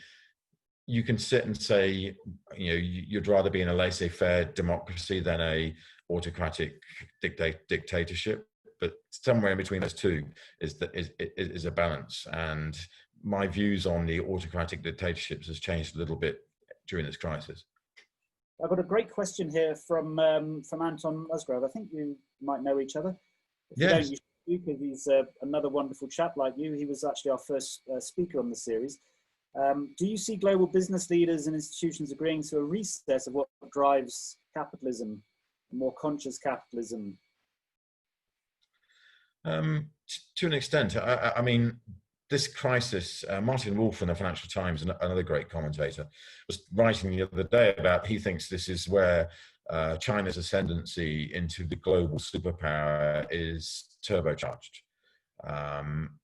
you can sit and say, you know, you'd rather be in a laissez-faire democracy than a autocratic dictatorship. But somewhere in between those two is a balance. And my views on the autocratic dictatorships has changed a little bit during this crisis. I've got a great question here from Anton Musgrove. I think you might know each other. If yes. You don't, you should, because he's another wonderful chap like you. He was actually our first speaker on the series. Do you see global business leaders and institutions agreeing to a reset of what drives capitalism, more conscious capitalism? To an extent. I mean, this crisis, Martin Wolf in the Financial Times, another great commentator, was writing the other day about, he thinks this is where China's ascendancy into the global superpower is turbocharged,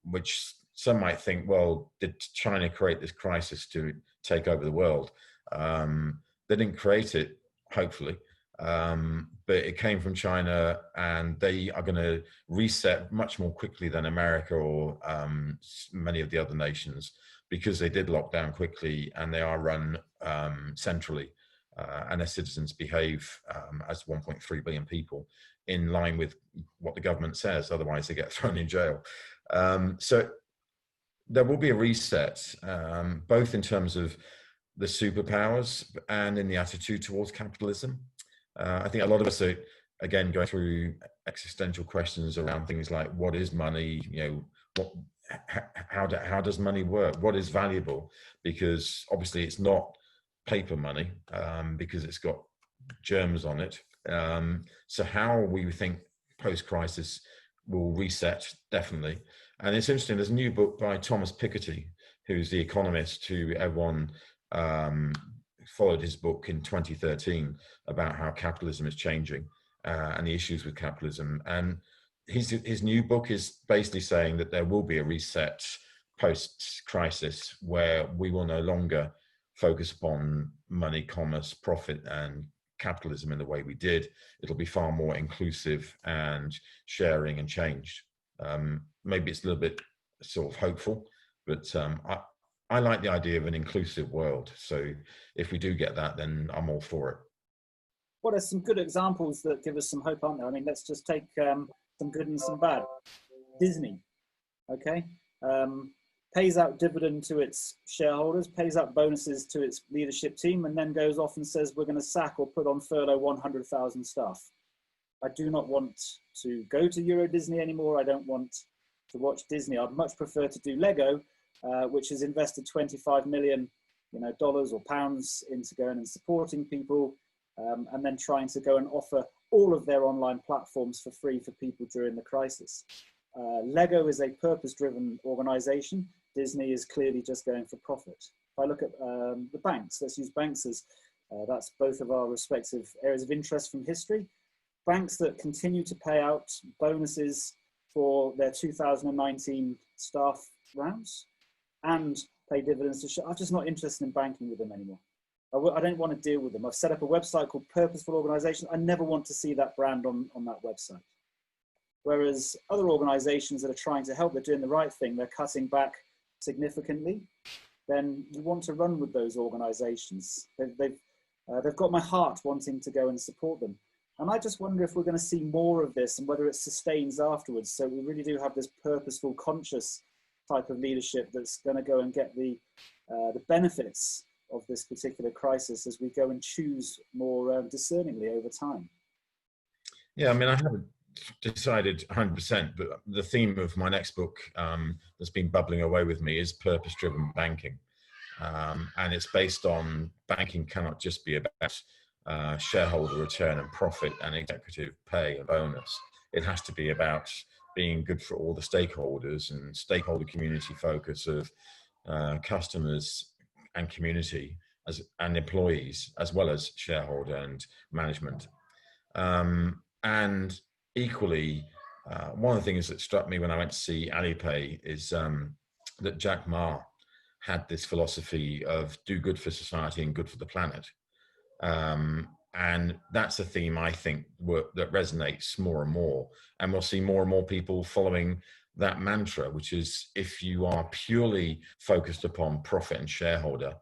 which some might think, well, did China create this crisis to take over the world? They didn't create it, hopefully. But it came from China, and they are going to reset much more quickly than America or many of the other nations, because they did lock down quickly and they are run centrally, and their citizens behave as 1.3 billion people in line with what the government says. Otherwise, they get thrown in jail. So there will be a reset, both in terms of the superpowers and in the attitude towards capitalism. I think a lot of us are, again, going through existential questions around things like, what is money? You know, how does money work? What is valuable? Because obviously it's not paper money, because it's got germs on it. So how we think post-crisis will reset, definitely. And it's interesting, there's a new book by Thomas Piketty, who's the economist who everyone followed his book in 2013 about how capitalism is changing and the issues with capitalism. And his new book is basically saying that there will be a reset post-crisis where we will no longer focus upon money, commerce, profit, and capitalism in the way we did. It'll be far more inclusive and sharing and change. Maybe it's a little bit sort of hopeful, but I like the idea of an inclusive world. So if we do get that, then I'm all for it. What are some good examples that give us some hope, aren't there? I mean, let's just take some good and some bad. Disney, okay? Pays out dividend to its shareholders, pays out bonuses to its leadership team, and then goes off and says, we're going to sack or put on furlough 100,000 staff. I do not want to go to Euro Disney anymore. I don't want to watch Disney. I'd much prefer to do Lego, which has invested 25 million dollars or pounds into going and supporting people, and then trying to go and offer all of their online platforms for free for people during the crisis. Lego is a purpose-driven organization. Disney is clearly just going for profit. If I look at the banks, let's use banks as that's both of our respective areas of interest from history. Banks that continue to pay out bonuses for their 2019 staff rounds and pay dividends to I'm just not interested in banking with them anymore. I don't want to deal with them. I've set up a website called Purposeful Organization. I never want to see that brand on that website. Whereas other organizations that are trying to help, they're doing the right thing, they're cutting back significantly, then you want to run with those organizations. They've got my heart wanting to go and support them. And I just wonder if we're going to see more of this and whether it sustains afterwards. So we really do have this purposeful, conscious type of leadership that's going to go and get the benefits of this particular crisis as we go and choose more discerningly over time. Yeah, I mean, I haven't decided 100%, but the theme of my next book that's been bubbling away with me is purpose-driven banking. And it's based on banking cannot just be about shareholder return and profit and executive pay and bonus. It has to be about being good for all the stakeholders and stakeholder community focus of customers and community and employees, as well as shareholder and management. And equally, one of the things that struck me when I went to see Alipay is that Jack Ma had this philosophy of do good for society and good for the planet. And that's a theme I think that resonates more and more. And we'll see more and more people following that mantra, which is if you are purely focused upon profit and shareholder,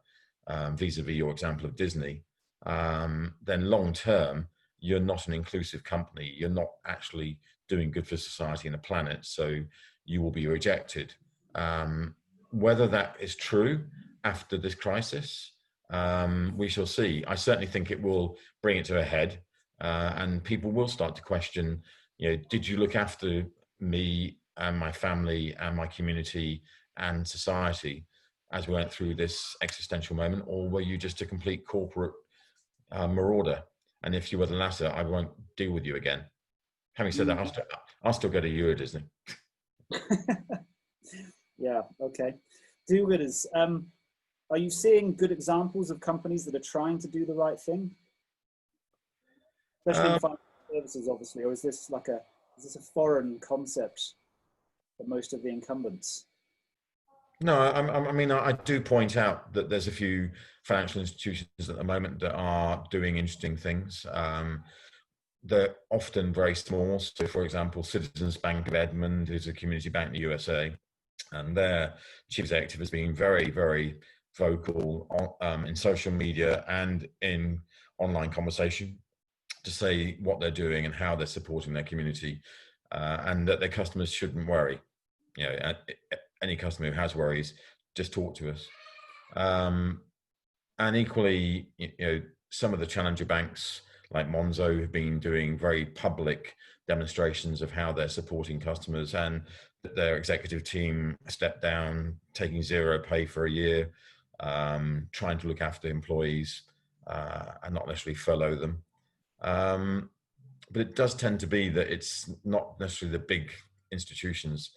vis-a-vis your example of Disney, then long term, you're not an inclusive company. You're not actually doing good for society and the planet. So you will be rejected. Whether that is true after this crisis, we shall see. I certainly think it will bring it to a head, and people will start to question, did you look after me and my family and my community and society as we went through this existential moment, or were you just a complete corporate marauder? And if you were the latter, I won't deal with you again. Having said that, I'll still go to Euro Disney. Yeah, okay. Do-gooders. Are you seeing good examples of companies that are trying to do the right thing? Especially in financial services, obviously, or is this a foreign concept for most of the incumbents? No, I mean, I do point out that there's a few financial institutions at the moment that are doing interesting things. They're often very small. So, for example, Citizens Bank of Edmond is a community bank in the USA, and their chief executive has been very, very vocal in social media and in online conversation to say what they're doing and how they're supporting their community, and that their customers shouldn't worry. Any customer who has worries, just talk to us. And equally, some of the challenger banks like Monzo have been doing very public demonstrations of how they're supporting customers, and their executive team stepped down, taking zero pay for a year, trying to look after employees and not necessarily furlough them. But it does tend to be that it's not necessarily the big institutions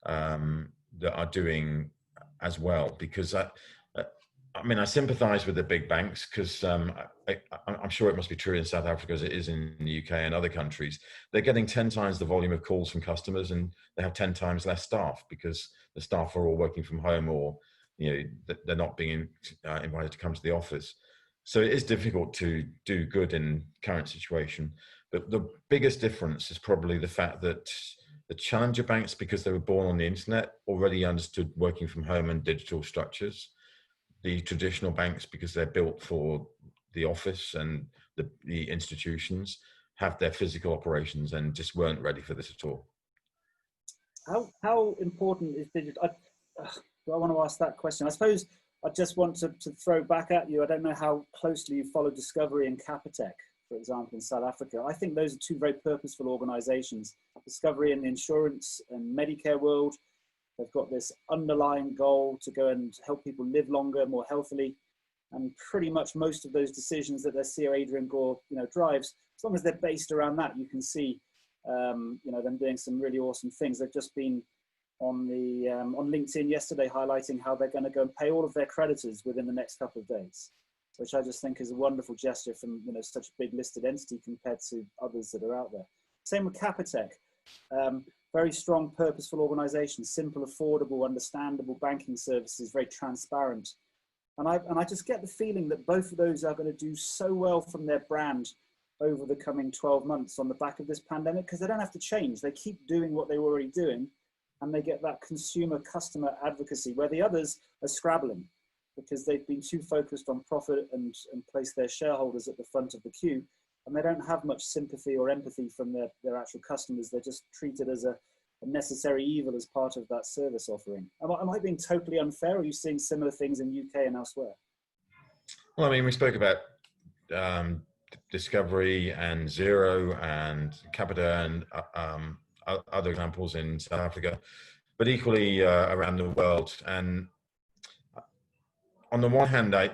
that are doing as well, because I mean, I sympathise with the big banks because I'm sure it must be true in South Africa as it is in the UK and other countries. They're getting 10 times the volume of calls from customers, and they have 10 times less staff because the staff are all working from home, or they're not being invited to come to the office. So it is difficult to do good in current situation. But the biggest difference is probably the fact that the challenger banks, because they were born on the internet, already understood working from home and digital structures. The traditional banks, because they're built for the office and the institutions, have their physical operations and just weren't ready for this at all. How important is digital? I want to ask that question. I suppose I just want to throw back at you. I don't know how closely you follow Discovery and Capitec, for example, in South Africa. I think those are two very purposeful organizations. Discovery in the insurance and Medicare world. They've got this underlying goal to go and help people live longer, more healthily. And pretty much most of those decisions that their CEO Adrian Gore, drives, as long as they're based around that, you can see, them doing some really awesome things. They've just been on LinkedIn yesterday highlighting how they're going to go and pay all of their creditors within the next couple of days, which I just think is a wonderful gesture from such a big listed entity compared to others that are out there. Same with Capitec. Very strong, purposeful organization, simple, affordable, understandable banking services, very transparent. And I just get the feeling that both of those are going to do so well from their brand over the coming 12 months on the back of this pandemic, because they don't have to change. They keep doing what they were already doing, and they get that consumer customer advocacy where the others are scrabbling because they've been too focused on profit and placed their shareholders at the front of the queue. And they don't have much sympathy or empathy from their actual customers. They're just treated as a necessary evil as part of that service offering. Am I being totally unfair? Or are you seeing similar things in UK and elsewhere? Well, I mean, we spoke about Discovery and Zero and Capita and other examples in South Africa, but equally around the world. And on the one hand, I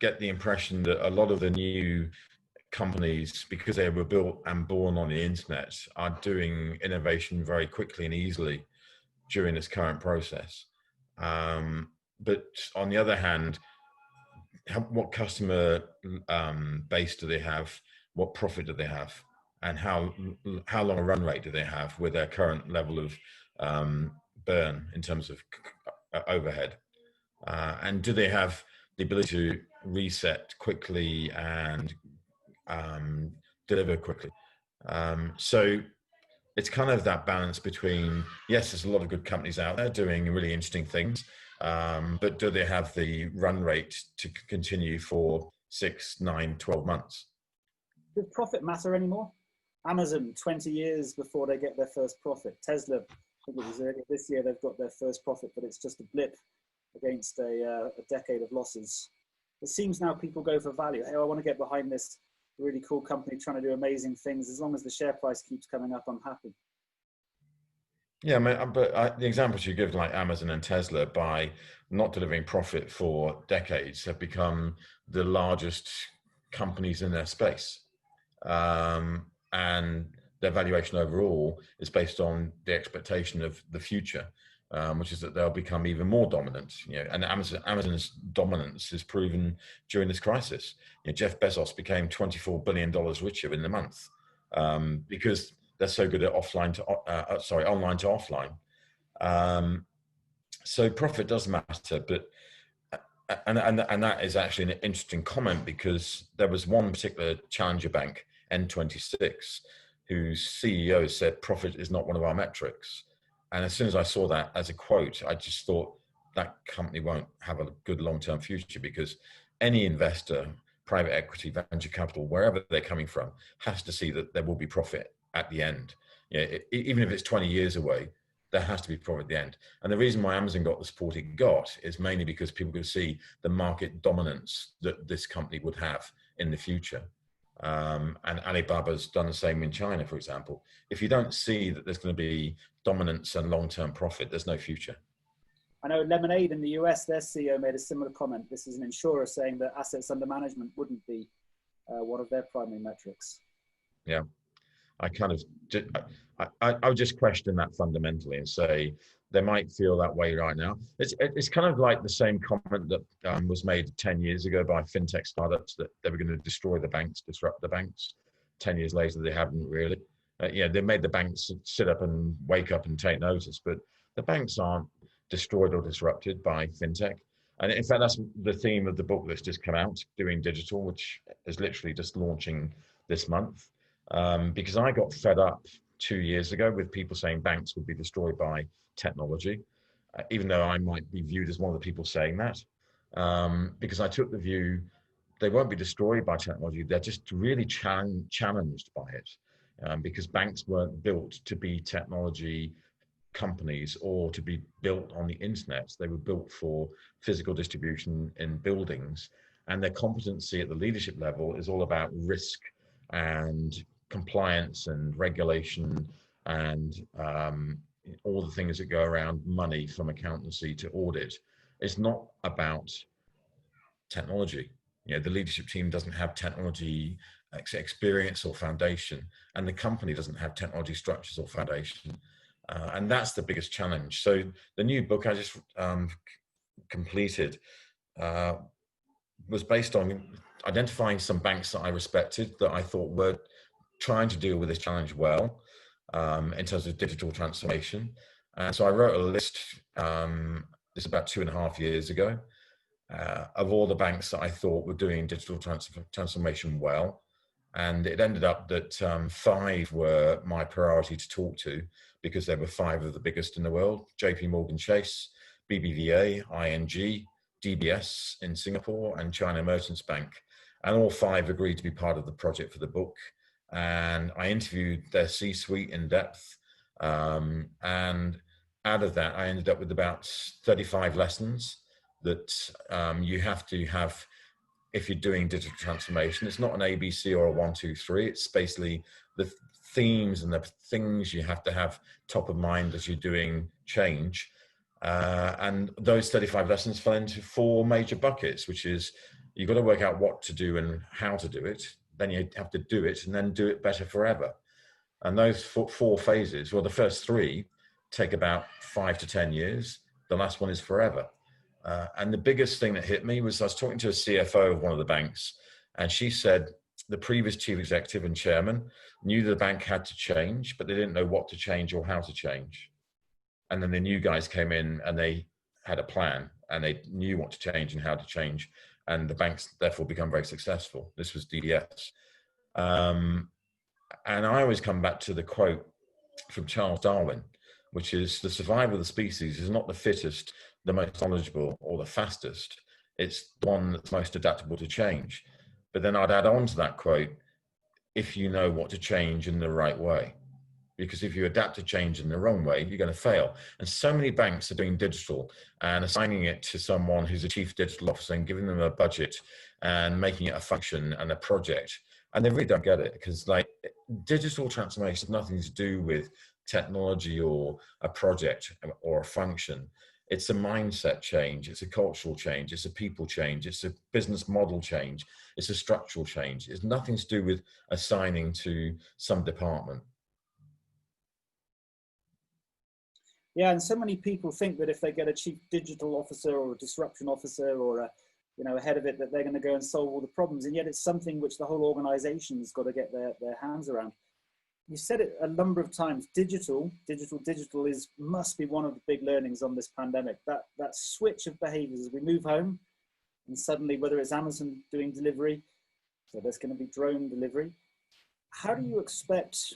get the impression that a lot of the new companies, because they were built and born on the internet, are doing innovation very quickly and easily during this current process. But on the other hand, what customer base do they have? What profit do they have? And how long a run rate do they have with their current level of burn in terms of overhead? And do they have the ability to reset quickly and deliver quickly? So it's kind of that balance between, yes, there's a lot of good companies out there doing really interesting things, but do they have the run rate to continue for 6, 9, 12 months? Does profit matter anymore? Amazon, 20 years before they get their first profit. Tesla, I think it was earlier this year, they've got their first profit, but it's just a blip against a decade of losses. It seems now people go for value. Hey, I want to get behind this really cool company trying to do amazing things. As long as the share price keeps coming up, I'm happy. Yeah, but the examples you give, like Amazon and Tesla, by not delivering profit for decades, have become the largest companies in their space. And their valuation overall is based on the expectation of the future, which is that they'll become even more dominant. And Amazon's dominance is proven during this crisis. Jeff Bezos became $24 billion richer in the month because they're so good at online to offline. So profit does matter, but and that is actually an interesting comment, because there was one particular challenger bank, N26, whose CEO said profit is not one of our metrics. And as soon as I saw that as a quote, I just thought that company won't have a good long-term future, because any investor, private equity, venture capital, wherever they're coming from, has to see that there will be profit at the end. Even if it's 20 years away, there has to be profit at the end. And the reason why Amazon got the support it got is mainly because people could see the market dominance that this company would have in the future. And Alibaba's done the same in China, for example. If you don't see that there's going to be dominance and long-term profit, there's no future. I know Lemonade in the US, their CEO made a similar comment. This is an insurer saying that assets under management wouldn't be one of their primary metrics. Yeah. I kind of, I would just question that fundamentally and say they might feel that way right now. It's kind of like the same comment that was made 10 years ago by fintech startups that they were going to destroy the banks, disrupt the banks. 10 years later, they haven't really. Yeah, they made the banks sit up and wake up and take notice, but the banks aren't destroyed or disrupted by fintech. And in fact, that's the theme of the book that's just come out, Doing Digital, which is literally just launching this month. Because I got fed up 2 years ago with people saying banks would be destroyed by technology, even though I might be viewed as one of the people saying that. Because I took the view they won't be destroyed by technology, they're just really challenged by it. Because banks weren't built to be technology companies or to be built on the internet. They were built for physical distribution in buildings, and their competency at the leadership level is all about risk and compliance and regulation and all the things that go around money, from accountancy to audit. It's not about technology. You know, the leadership team doesn't have technology experience or foundation, and the company doesn't have technology structures or foundation. And that's the biggest challenge. So the new book I just completed was based on identifying some banks that I respected, that I thought were trying to deal with this challenge well, in terms of digital transformation. And so I wrote a list, this is about 2.5 years ago, of all the banks that I thought were doing digital transformation well. And it ended up that 5 were my priority to talk to, because there were 5 of the biggest in the world: JP Morgan Chase, BBVA, ING, DBS in Singapore, and China Merchants Bank. And all 5 agreed to be part of the project for the book. And I interviewed their C-suite in depth. And out of that, I ended up with about 35 lessons that you have to have if you're doing digital transformation. It's not an ABC or a 1, 2, 3. It's basically the themes and the things you have to have top of mind as you're doing change. And those 35 lessons fell into 4 major buckets, which is you've got to work out what to do and how to do it. Then you have to do it, and then do it better forever. And those 4 phases, well, the first 3 take about 5 to 10 years. The last one is forever. And the biggest thing that hit me was I was talking to a CFO of one of the banks, and she said the previous chief executive and chairman knew the bank had to change, but they didn't know what to change or how to change. And then the new guys came in and they had a plan, and they knew what to change and how to change. And the banks therefore become very successful. This was DBS. And I always come back to the quote from Charles Darwin, which is the survival of the species is not the fittest, the most knowledgeable, or the fastest. It's the one that's most adaptable to change. But then I'd add on to that quote, if you know what to change in the right way. Because if you adapt to change in the wrong way, you're going to fail. And so many banks are doing digital and assigning it to someone who's a chief digital officer and giving them a budget and making it a function and a project. And they really don't get it, because like digital transformation has nothing to do with technology or a project or a function. It's a mindset change, it's a cultural change, it's a people change, it's a business model change, it's a structural change. It's nothing to do with assigning to some department. Yeah, and so many people think that if they get a chief digital officer or a disruption officer or a, you know, ahead of it, that they're going to go and solve all the problems. And yet it's something which the whole organization's got to get their hands around. You said it a number of times, digital is, must be one of the big learnings on this pandemic. That switch of behaviors as we move home, and suddenly, whether it's Amazon doing delivery, so there's going to be drone delivery. How do you expect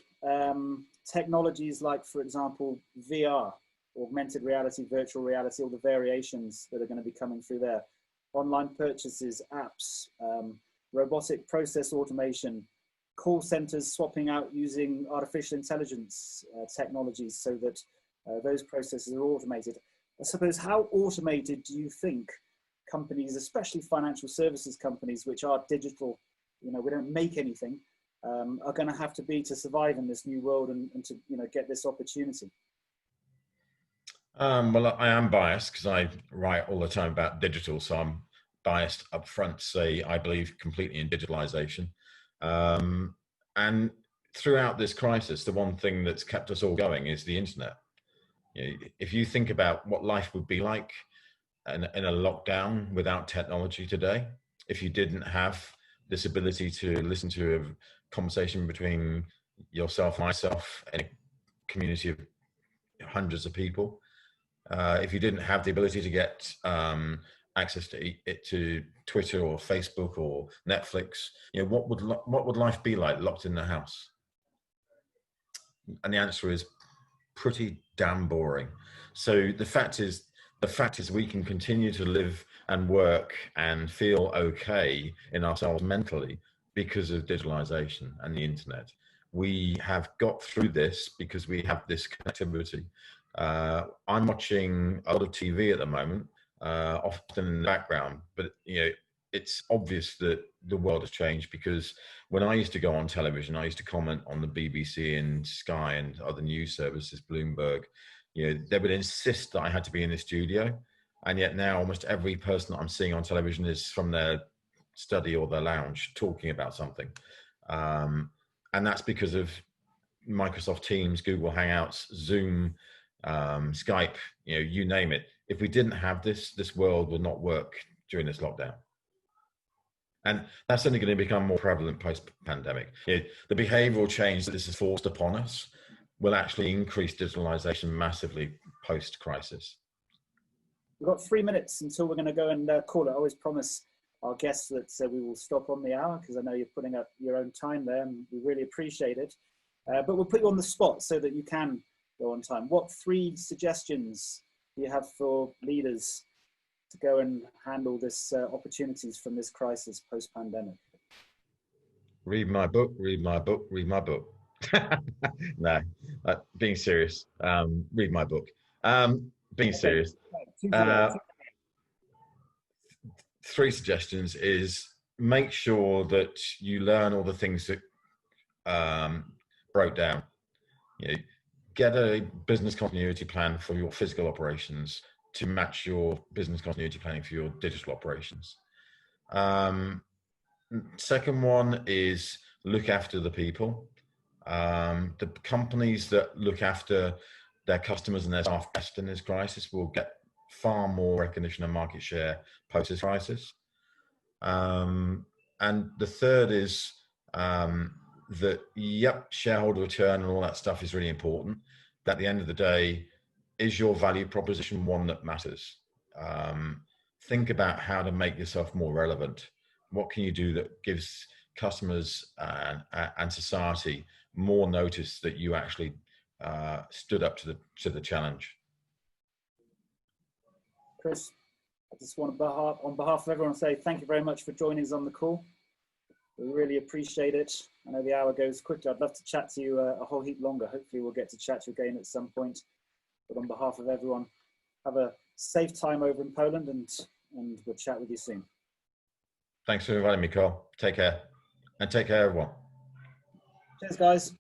technologies like, for example, VR, augmented reality, virtual reality, all the variations that are going to be coming through there, online purchases, apps, robotic process automation, call centers swapping out using artificial intelligence technologies so that those processes are automated. I suppose, how automated do you think companies, especially financial services companies, which are digital, you know, we don't make anything, are going to have to be to survive in this new world and to, you know, get this opportunity? Well, I am biased because I write all the time about digital, so I'm biased up front to say I believe completely in digitalization. And throughout this crisis, the one thing that's kept us all going is the internet. You know, if you think about what life would be like in a lockdown without technology today, if you didn't have this ability to listen to a conversation between yourself and myself in a community of hundreds of people, if you didn't have the ability to get access to Twitter or Facebook or Netflix, you know, what would life be like locked in the house? And the answer is pretty damn boring. So the fact is we can continue to live and work and feel okay in ourselves mentally because of digitalization and the internet. We have got through this because we have this connectivity. I'm watching a lot of TV at the moment, often in the background, but you know, it's obvious that the world has changed, because when I used to go on television, I used to comment on the BBC and Sky and other news services, Bloomberg. You know, they would insist that I had to be in the studio, and yet now almost every person that I'm seeing on television is from their study or their lounge talking about something, and that's because of Microsoft Teams, Google Hangouts, Zoom, Skype. You know, you name it. If we didn't have this, this world would not work during this lockdown. And that's only going to become more prevalent post-pandemic. You know, the behavioral change that this has forced upon us will actually increase digitalization massively post-crisis. We've got 3 minutes until we're going to go and call it. I always promise our guests that we will stop on the hour, because I know you're putting up your own time there, and we really appreciate it. But we'll put you on the spot so that you can go on time. What 3 suggestions do you have for leaders to go and handle this opportunities from this crisis post-pandemic? Read my book, read my book, read my book. No, being serious, read my book. Being serious. 3 suggestions is make sure that you learn all the things that broke down. You know, get a business continuity plan for your physical operations to match your business continuity planning for your digital operations. Second one is look after the people. The companies that look after their customers and their staff best in this crisis will get far more recognition and market share post this crisis. And the third is that, yep, shareholder return and all that stuff is really important. But at the end of the day, is your value proposition one that matters? Think about how to make yourself more relevant. What can you do that gives customers and society more notice that you actually stood up to the challenge? Chris, I just want to, on behalf of everyone, say thank you very much for joining us on the call. We really appreciate it. I know the hour goes quickly. I'd love to chat to you a whole heap longer. Hopefully we'll get to chat to you again at some point. But on behalf of everyone, have a safe time over in Poland, and we'll chat with you soon. Thanks for inviting me, Carl. Take care. And take care, everyone. Cheers, guys.